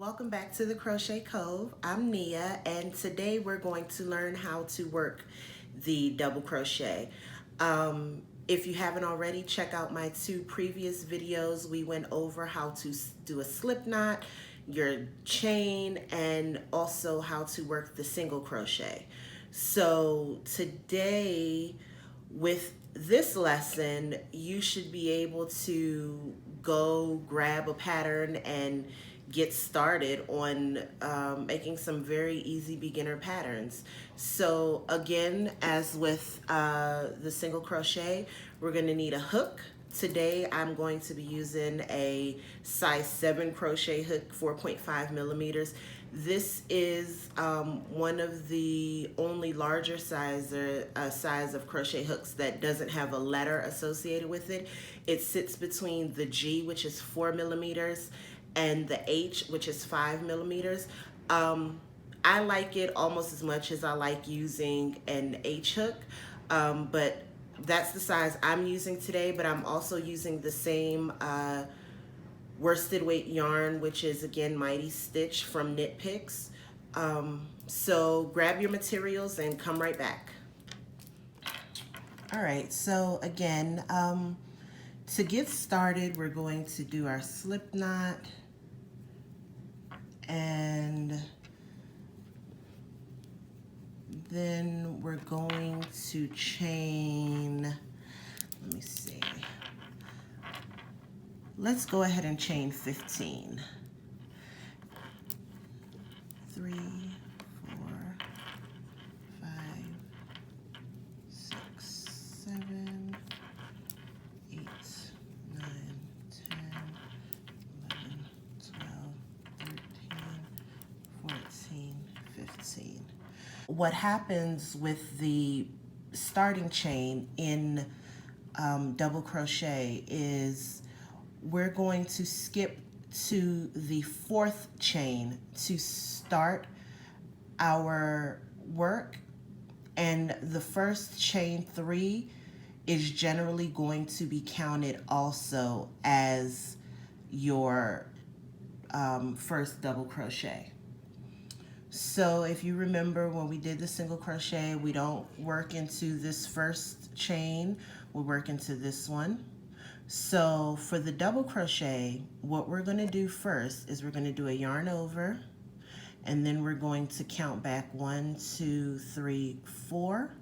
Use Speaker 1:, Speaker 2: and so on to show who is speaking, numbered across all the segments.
Speaker 1: Welcome back to the Crochet Cove. I'm Nia, and today we're going to learn how to work the double crochet. If you haven't already, check out my two previous videos. We went over how to do a slip knot, your chain, and also how to work the single crochet. So today, with this lesson, you should be able to go grab a pattern and get started on making some very easy beginner patterns. So again, as with the single crochet, we're going to need a hook. Today I'm going to be using a size 7 crochet hook, 4.5 millimeters. This is one of the only larger size of crochet hooks that doesn't have a letter associated with it. It sits between the G, which is 4 millimeters, and the H, which is 5 millimeters. I like it almost as much as I like using an H hook, but that's the size I'm using today. But I'm also using the same worsted weight yarn, which is again Mighty Stitch from Knit Picks. So grab your materials and come right back. All right, so again, to get started, we're going to do our slip knot, and then we're going to chain, let me see, let's go ahead and chain 15. 3, 4, 5, 6, 7, 8, 9, 10, 11, 12, 13, 14, 15. What happens with the starting chain in double crochet is we're going to skip to the 4th chain to start our work, and the first chain 3 is generally going to be counted also as your first double crochet. So if you remember when we did the single crochet, we don't work into this first chain, we work into this one. So for the double crochet, what we're going to do first is we're going to do a yarn over, and then we're going to count back 1, 2, 3, 4.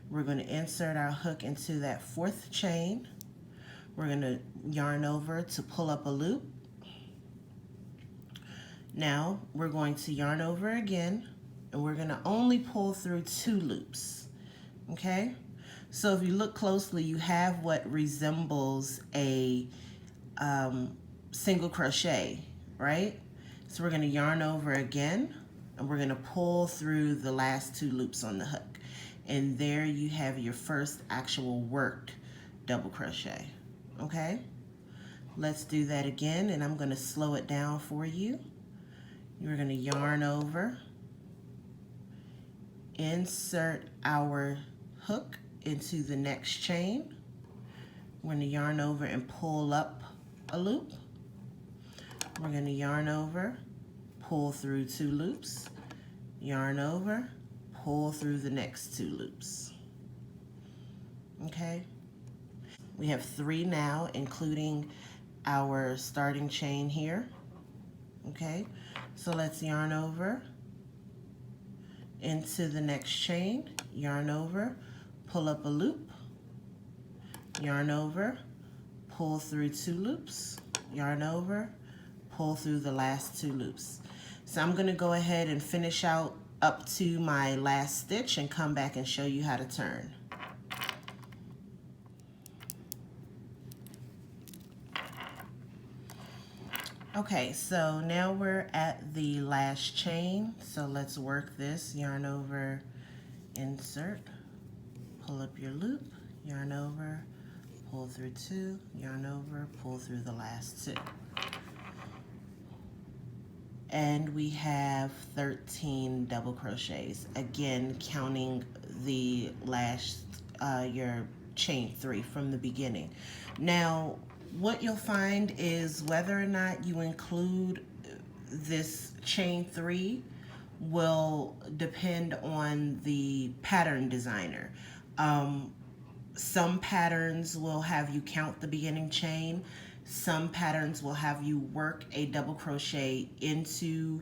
Speaker 1: We're going to insert our hook into that 4th chain. We're going to yarn over to pull up a loop. Now we're going to yarn over again, and we're going to only pull through 2 loops. Okay? So if you look closely, you have what resembles a single crochet, right? So we're going to yarn over again, and we're going to pull through the last 2 loops on the hook. And there you have your first actual worked double crochet. Okay? Let's do that again, and I'm going to slow it down for you. You're going to yarn over, insert our hook into the next chain. We're going to yarn over and pull up a loop. We're going to yarn over, pull through 2 loops, yarn over, pull through the next 2 loops. Okay? We have 3 now, including our starting chain here. Okay? So let's yarn over into the next chain, yarn over, pull up a loop, yarn over, pull through 2 loops, yarn over, pull through the last 2 loops. So I'm going to go ahead and finish out up to my last stitch and come back and show you how to turn. Okay, so now we're at the last chain, so let's work this. Yarn over, insert, pull up your loop, yarn over, pull through 2, yarn over, pull through the last 2. And we have 13 double crochets, again counting the last, your chain 3 from the beginning. Now, what you'll find is whether or not you include this chain 3 will depend on the pattern designer. Some patterns will have you count the beginning chain. Some patterns will have you work a double crochet into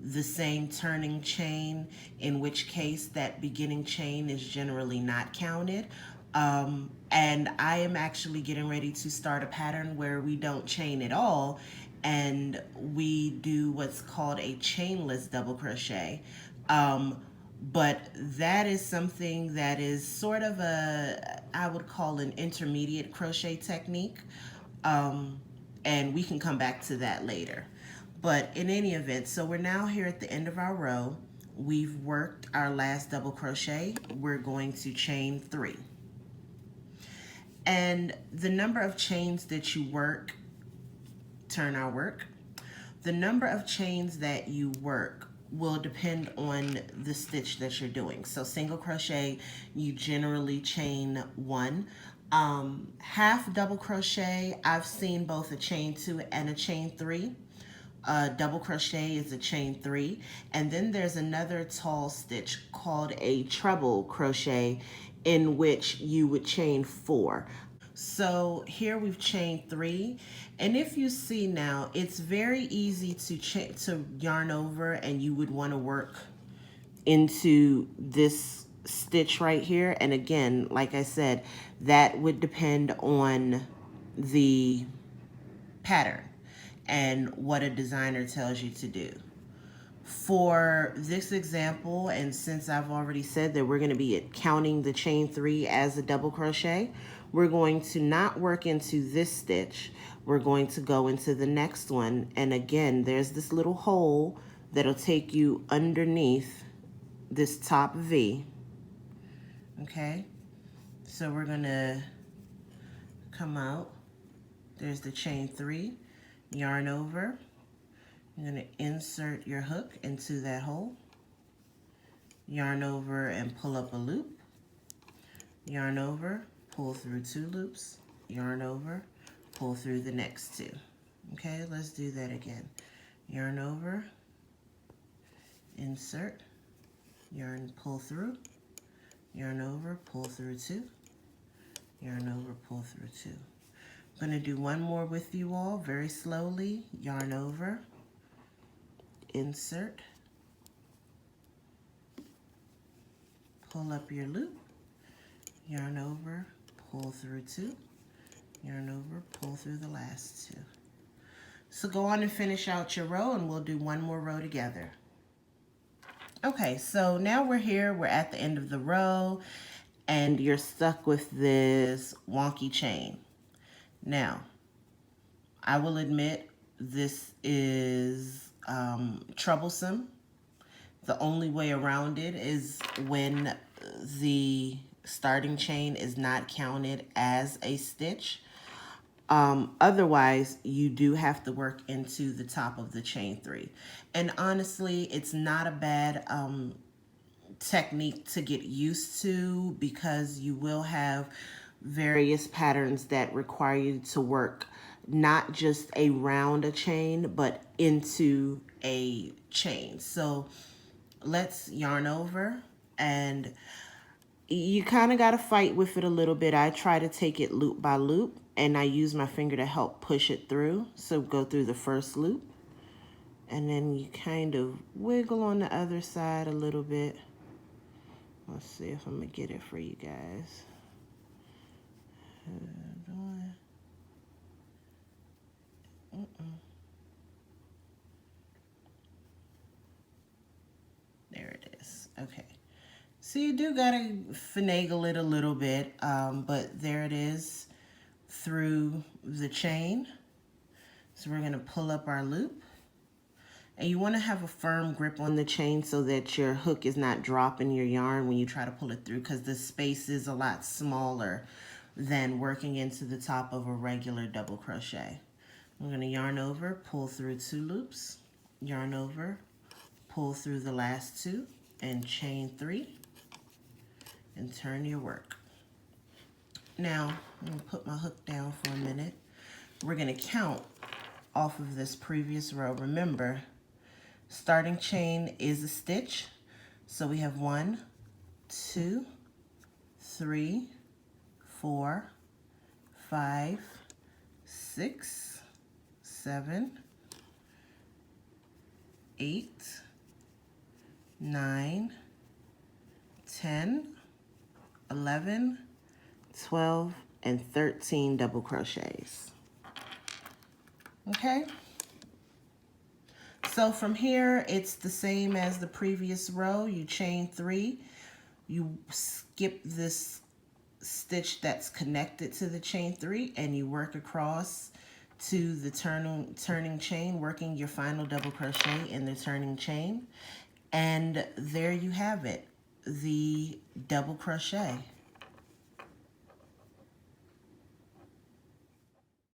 Speaker 1: the same turning chain, in which case that beginning chain is generally not counted. And I am actually getting ready to start a pattern where we don't chain at all and we do what's called a chainless double crochet. But that is something that is sort of I would call an intermediate crochet technique. And we can come back to that later. But in any event, so we're now here at the end of our row. We've worked our last double crochet. We're going to chain 3. And the number of chains that you work, turn our work, the number of chains that you work will depend on the stitch that you're doing. So single crochet, you generally chain 1. Half double crochet, I've seen both a chain 2 and a chain 3. Double crochet is a chain 3, and then there's another tall stitch called a treble crochet in which you would chain 4. So here we've chained 3, and if you see now, it's very easy to yarn over, and you would want to work into this stitch right here. And again, like I said, that would depend on the pattern and what a designer tells you to do. For this example, and since I've already said that we're going to be counting the chain 3 as a double crochet, we're going to not work into this stitch. We're going to go into the next one. And again, there's this little hole that'll take you underneath this top V. Okay, so we're going to come out. There's the chain 3, yarn over. You're going to insert your hook into that hole, yarn over and pull up a loop, yarn over, pull through 2 loops, yarn over, pull through the next 2. Okay, let's do that again. Yarn over, insert, yarn, pull through, yarn over, pull through 2, yarn over, pull through 2. I'm going to do one more with you all very slowly. Yarn over, insert, pull up your loop, yarn over, pull through 2, yarn over, pull through the last 2. So go on and finish out your row, and we'll do one more row together. Okay, so now we're here, we're at the end of the row, and you're stuck with this wonky chain. Now, I will admit this is troublesome. The only way around it is when the starting chain is not counted as a stitch. Otherwise, you do have to work into the top of the chain 3. And honestly, it's not a bad technique to get used to, because you will have various patterns that require you to work not just around a chain, but into a chain. So let's yarn over, and you kind of got to fight with it a little bit. I try to take it loop by loop, and I use my finger to help push it through. So go through the first loop, and then you kind of wiggle on the other side a little bit. Let's see if I'm going to get it for you guys. There it is. Okay. So you do got to finagle it a little bit, but there it is through the chain. So we're going to pull up our loop. And you want to have a firm grip on the chain so that your hook is not dropping your yarn when you try to pull it through, because the space is a lot smaller than working into the top of a regular double crochet. I'm going to yarn over, pull through 2 loops, yarn over, pull through the last 2, and chain 3, and turn your work. Now, I'm going to put my hook down for a minute. We're going to count off of this previous row. Remember, Starting chain is a stitch. So we have 1, 2, 3, 4, 5, 6, 7, 8, 9, 10, 11, 12, and 13 double crochets. Okay? So from here, it's the same as the previous row. You chain 3, you skip this stitch that's connected to the chain 3, and you work across to the turning chain, working your final double crochet in the turning chain. And there you have it, the double crochet.